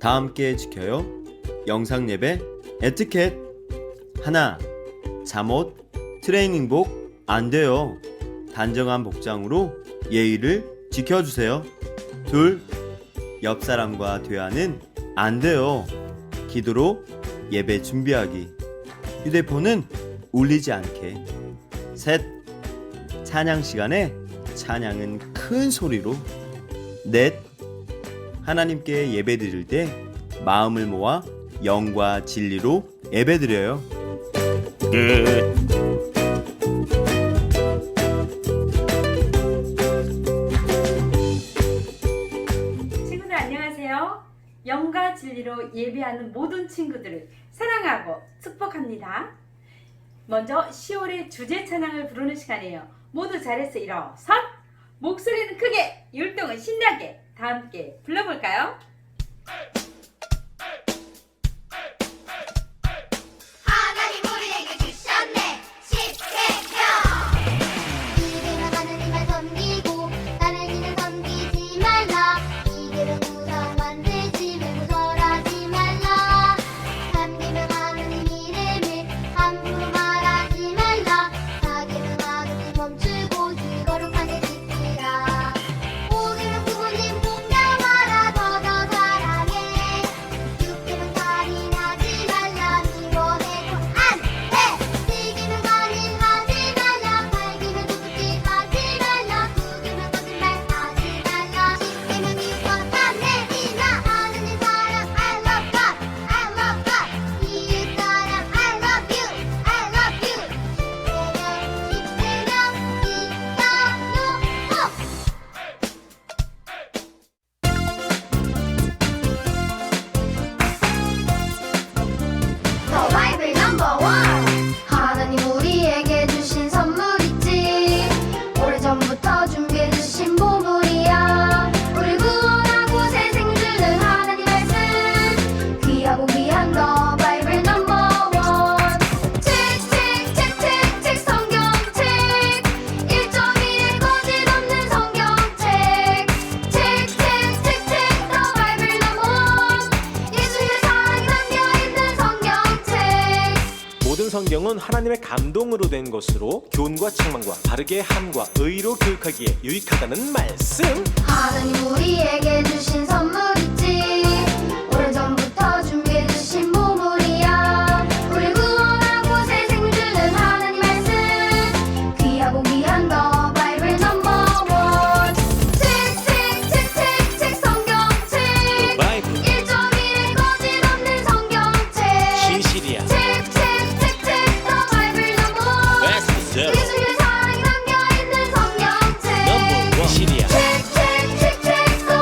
다 함께 지켜요. 영상 예배 에티켓. 하나, 잠옷, 트레이닝복 안 돼요. 단정한 복장으로 예의를 지켜주세요. 둘, 옆 사람과 대화는 안 돼요. 기도로 예배 준비하기. 휴대폰은 울리지 않게. 셋, 찬양 시간에 찬양은 큰 소리로. 넷, 하나님께 예배 드릴 때 마음을 모아 영과 진리로 예배 드려요. 친구들 안녕하세요. 영과 진리로 예배하는 모든 친구들을 사랑하고 축복합니다. 먼저 10월의 주제 찬양을 부르는 시간이에요. 모두 잘해서 일어서 목소리는 크게, 율동은 신나게 다 함께 불러볼까요? 하나님 우리에게 주셨네 십계명. 이들은 하나님을 섬기고 다른 이는 섬기지 말라. 이들은 우상 만들지 말고 절하지 말라. 섬기면 하나님 이름을 함부로 말하지 말라. 자기는 하나님 멈추고 거룩하게 지키라. 오늘은 부모님 공경하라. 더더 사랑해. 육개는 살인하지 말라. 미워해도 안돼. 시기는 살인하지 말라. 팔기는 도둑질 하지 말라. 구기는 거짓말하지 말라. 십계명 이거 내리라. 하느님 사랑 I love God I love God. 이웃 사랑 I love you I love you. 십계명 더 바이블 넘버 원. 하나님 우리에게 주신 선물 있지. 오래전부터 준비해 주신 보물이야. 우리 구원하고 새 생주는 하나님 말씀. 귀하고 귀한 더 바이블 넘버 원. 책 성경책. 1.1의 거짓 없는 성경책. 책 더 바이블 넘버 원. 예수님의 사랑이 담겨 있는 성경책. 모든 성경은 하나님의 감동으로 된 것으로 교훈과 책망과 바르게 함과 의로 교육하기에 유익하다는 말씀. 하나님 우리에게 주신 선물 있지. 오래전부터 준비해 주신 보물이야. 우리 구원하고 새 생주는 하나님 말씀. 귀하고 귀한 더 바이블 넘버 원. 책 성경책. 바이블 1.1의 거짓 없는 성경책. 신실이야. 더 바이블 넘버 원. 베스트셀러. 예수님의 사랑이 담겨 있는 성경책. 넘버 원. 신이야. 더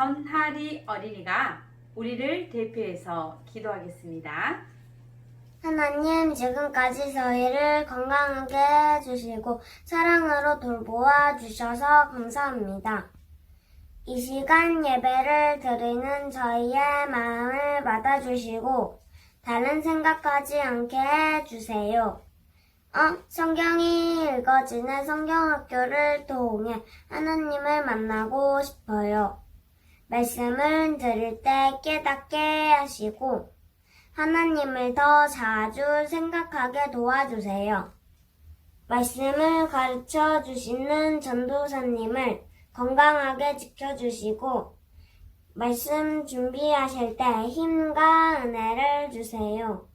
전하리 어린이가 우리를 대표해서 기도하겠습니다. 하나님, 지금까지 저희를 건강하게 해주시고 사랑으로 돌보아 주셔서 감사합니다. 이 시간 예배를 드리는 저희의 마음을 받아주시고 다른 생각하지 않게 해주세요. 성경이 읽어지는 성경학교를 통해 하나님을 만나고 싶어요. 말씀을 들을 때 깨닫게 하시고 하나님을 더 자주 생각하게 도와주세요. 말씀을 가르쳐 주시는 전도사님을 건강하게 지켜주시고 말씀 준비하실 때 힘과 은혜를 주세요.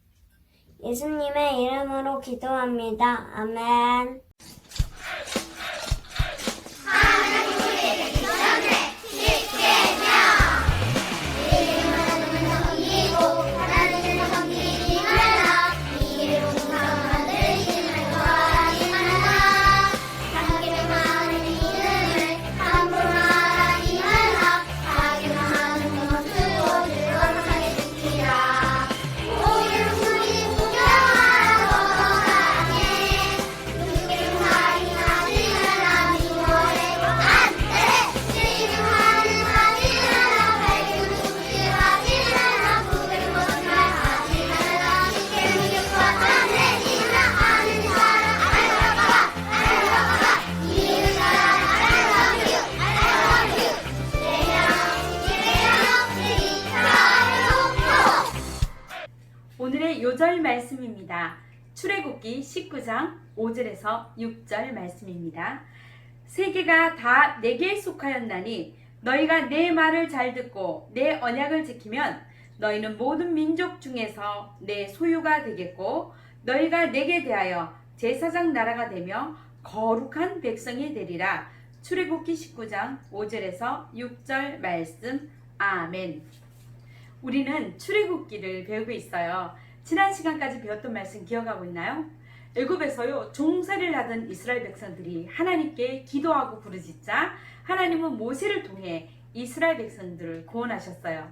예수님의 이름으로 기도합니다. 아멘. 오늘의 요절 말씀입니다. 출애굽기 19장 5절에서 6절 말씀입니다. 세계가 다 내게 속하였나니 너희가 내 말을 잘 듣고 내 언약을 지키면 너희는 모든 민족 중에서 내 소유가 되겠고 너희가 내게 대하여 제사장 나라가 되며 거룩한 백성이 되리라. 출애굽기 19장 5절에서 6절 말씀. 아멘. 우리는 출애굽기를 배우고 있어요. 지난 시간까지 배웠던 말씀 기억하고 있나요? 애굽에서요 종살이를 하던 이스라엘 백성들이 하나님께 기도하고 부르짖자 하나님은 모세를 통해 이스라엘 백성들을 구원하셨어요.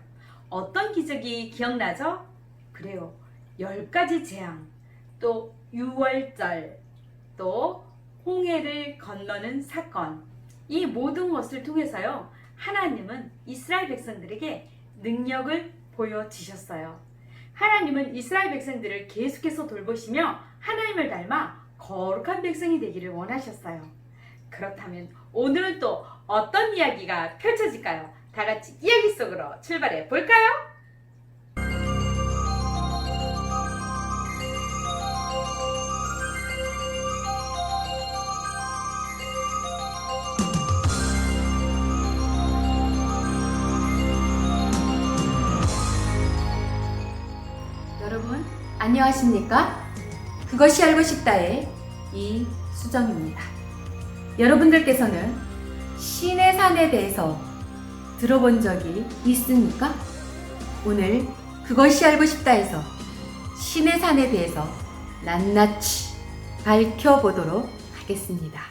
어떤 기적이 기억나죠? 그래요. 10가지 재앙, 또 유월절, 또 홍해를 건너는 사건, 이 모든 것을 통해서요 하나님은 이스라엘 백성들에게 능력을 보여주셨어요. 하나님은 이스라엘 백성들을 계속해서 돌보시며 하나님을 닮아 거룩한 백성이 되기를 원하셨어요. 그렇다면 오늘은 또 어떤 이야기가 펼쳐질까요? 다 같이 이야기 속으로 출발해 볼까요? 여러분 안녕하십니까? 그것이 알고 싶다의 이수정입니다. 여러분들께서는 신의 산에 대해서 들어본 적이 있습니까? 오늘 그것이 알고 싶다에서 신의 산에 대해서 낱낱이 밝혀보도록 하겠습니다.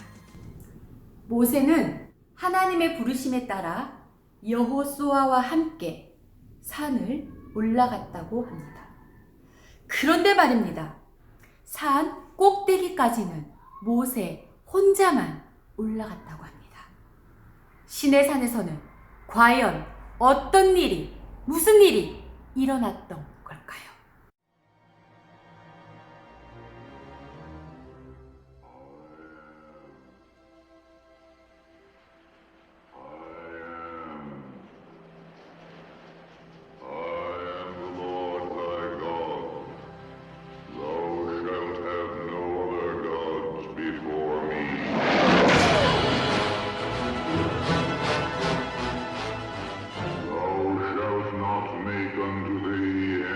모세는 하나님의 부르심에 따라 여호수아와 함께 산을 올라갔다고 합니다. 그런데 말입니다. 산 꼭대기까지는 모세 혼자만 올라갔다고 합니다. 신의 산에서는 과연 어떤 일이, 무슨 일이 일어났던 걸까요? Thou shalt not make unto thee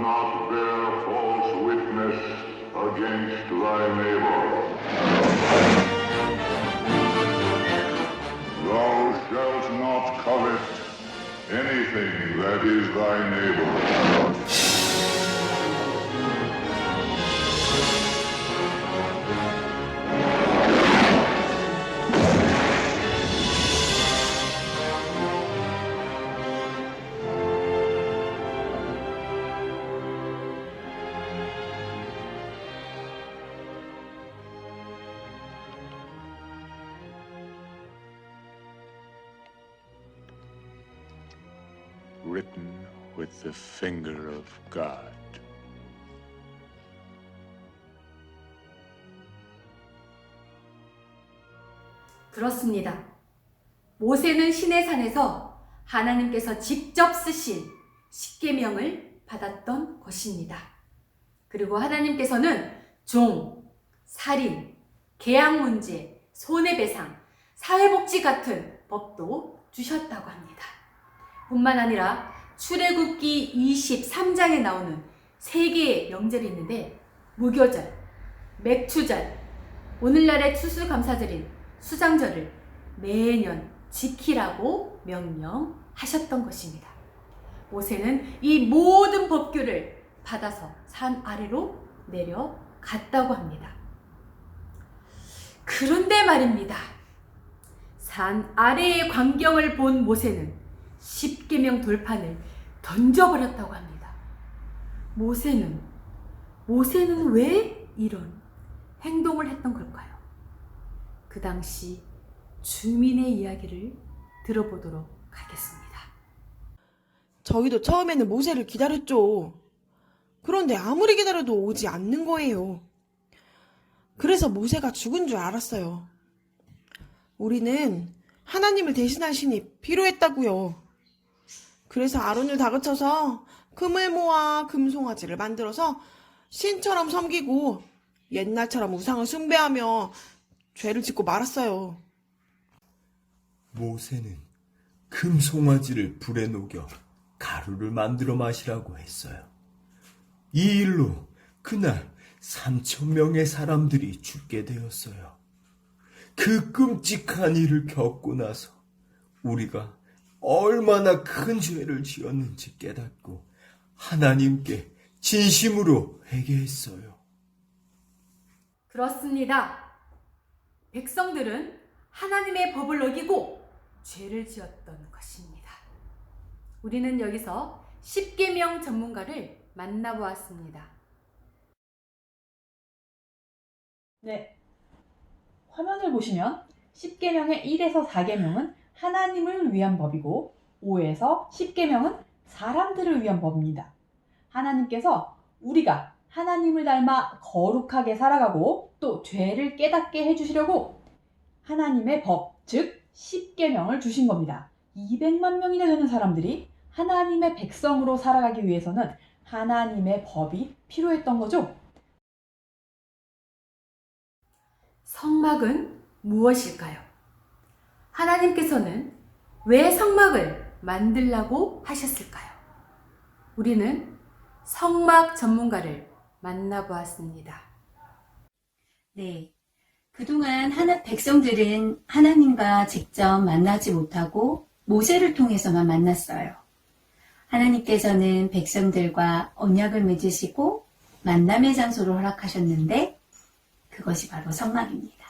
not bear false witness against thy neighbor. Thou shalt not covet anything that is thy neighbor. Written with the finger of God. 그렇습니다. 모세는 시내산에서 하나님께서 직접 쓰신 십계명을 받았던 것입니다. 그리고 하나님께서는 종, 살인, 계약 문제, 손해배상, 사회복지 같은 법도 주셨다고 합니다. 뿐만 아니라 출애굽기 23장에 나오는 3개의 명절이 있는데 무교절, 맥추절, 오늘날의 추수감사절인 수장절을 매년 지키라고 명령하셨던 것입니다. 모세는 이 모든 법규를 받아서 산 아래로 내려갔다고 합니다. 그런데 말입니다. 산 아래의 광경을 본 모세는 십계명 돌판을 던져버렸다고 합니다. 모세는 왜 이런 행동을 했던 걸까요? 그 당시 주민의 이야기를 들어보도록 하겠습니다. 저희도 처음에는 모세를 기다렸죠. 그런데 아무리 기다려도 오지 않는 거예요. 그래서 모세가 죽은 줄 알았어요. 우리는 하나님을 대신할 신이 필요했다고요. 그래서 아론을 다그쳐서 금을 모아 금송아지를 만들어서 신처럼 섬기고 옛날처럼 우상을 숭배하며 죄를 짓고 말았어요. 모세는 금송아지를 불에 녹여 가루를 만들어 마시라고 했어요. 이 일로 그날 3,000명의 사람들이 죽게 되었어요. 그 끔찍한 일을 겪고 나서 우리가 얼마나 큰 죄를 지었는지 깨닫고 하나님께 진심으로 회개했어요. 그렇습니다. 백성들은 하나님의 법을 어기고 죄를 지었던 것입니다. 우리는 여기서 십계명 전문가를 만나보았습니다. 네, 화면을 보시면 10계명의 1에서 4계명은 하나님을 위한 법이고 5에서 10계명은 사람들을 위한 법입니다. 하나님께서 우리가 하나님을 닮아 거룩하게 살아가고 또 죄를 깨닫게 해주시려고 하나님의 법, 즉 10계명을 주신 겁니다. 200만 명이나 되는 사람들이 하나님의 백성으로 살아가기 위해서는 하나님의 법이 필요했던 거죠. 성막은 무엇일까요? 하나님께서는 왜 성막을 만들라고 하셨을까요? 우리는 성막 전문가를 만나보았습니다. 네. 그동안 백성들은 하나님과 직접 만나지 못하고 모세를 통해서만 만났어요. 하나님께서는 백성들과 언약을 맺으시고 만남의 장소를 허락하셨는데 그것이 바로 성막입니다.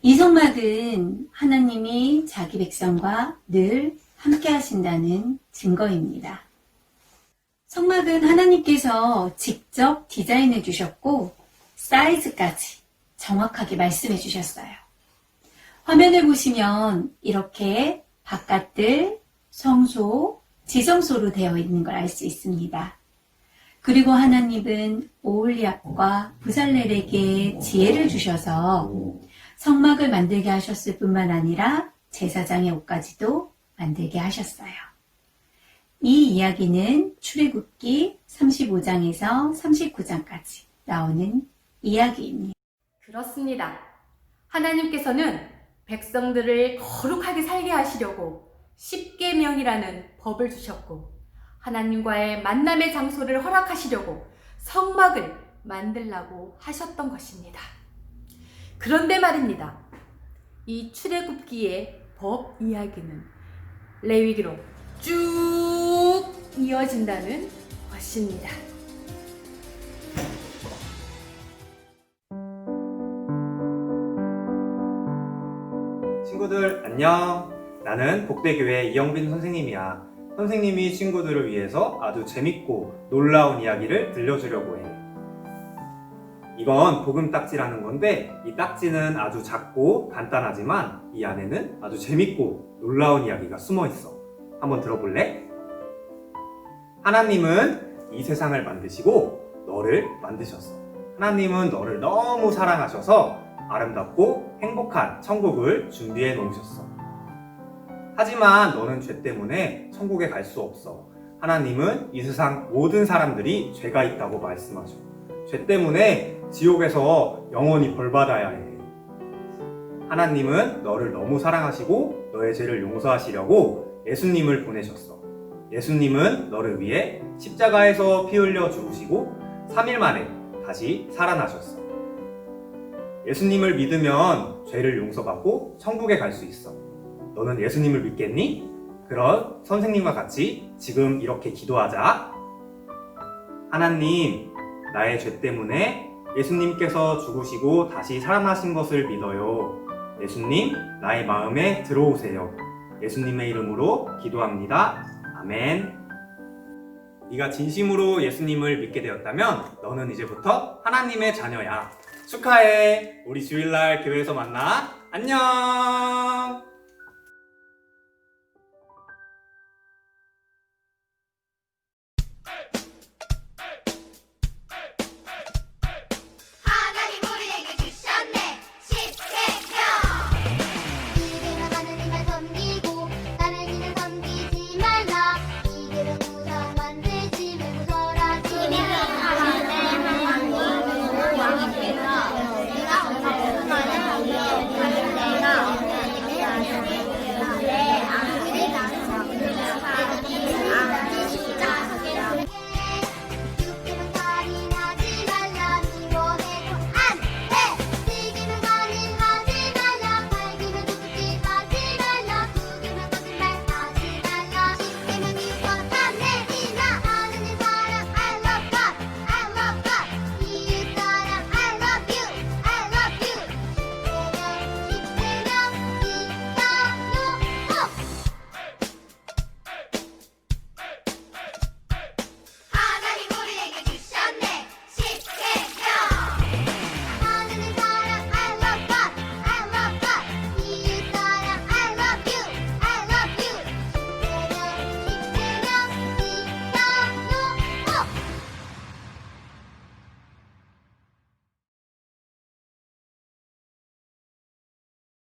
이 성막은 하나님이 자기 백성과 늘 함께 하신다는 증거입니다. 성막은 하나님께서 직접 디자인해 주셨고 사이즈까지 정확하게 말씀해 주셨어요. 화면을 보시면 이렇게 바깥들, 성소, 지성소로 되어 있는 걸 알 수 있습니다. 그리고 하나님은 오홀리압과 부살렐에게 지혜를 주셔서 성막을 만들게 하셨을 뿐만 아니라 제사장의 옷까지도 만들게 하셨어요. 이 이야기는 출애굽기 35장에서 39장까지 나오는 이야기입니다. 그렇습니다. 하나님께서는 백성들을 거룩하게 살게 하시려고 십계명이라는 법을 주셨고 하나님과의 만남의 장소를 허락하시려고 성막을 만들라고 하셨던 것입니다. 그런데 말입니다. 이 출애굽기의 법 이야기는 레위기로 쭉 이어진다는 것입니다. 친구들 안녕. 나는 복대교회 이영빈 선생님이야. 선생님이 친구들을 위해서 아주 재밌고 놀라운 이야기를 들려주려고 해. 이건 복음 딱지라는 건데 이 딱지는 아주 작고 간단하지만 이 안에는 아주 재밌고 놀라운 이야기가 숨어 있어. 한번 들어볼래? 하나님은 이 세상을 만드시고 너를 만드셨어. 하나님은 너를 너무 사랑하셔서 아름답고 행복한 천국을 준비해 놓으셨어. 하지만 너는 죄 때문에 천국에 갈 수 없어. 하나님은 이 세상 모든 사람들이 죄가 있다고 말씀하셔. 죄 때문에 지옥에서 영원히 벌받아야 해. 하나님은 너를 너무 사랑하시고 너의 죄를 용서하시려고 예수님을 보내셨어. 예수님은 너를 위해 십자가에서 피 흘려 죽으시고 3일 만에 다시 살아나셨어. 예수님을 믿으면 죄를 용서받고 천국에 갈 수 있어. 너는 예수님을 믿겠니? 그럼 선생님과 같이 지금 이렇게 기도하자. 하나님, 나의 죄 때문에 예수님께서 죽으시고 다시 살아나신 것을 믿어요. 예수님, 나의 마음에 들어오세요. 예수님의 이름으로 기도합니다. 아멘. 네가 진심으로 예수님을 믿게 되었다면 너는 이제부터 하나님의 자녀야. 축하해. 우리 주일날 교회에서 만나. 안녕.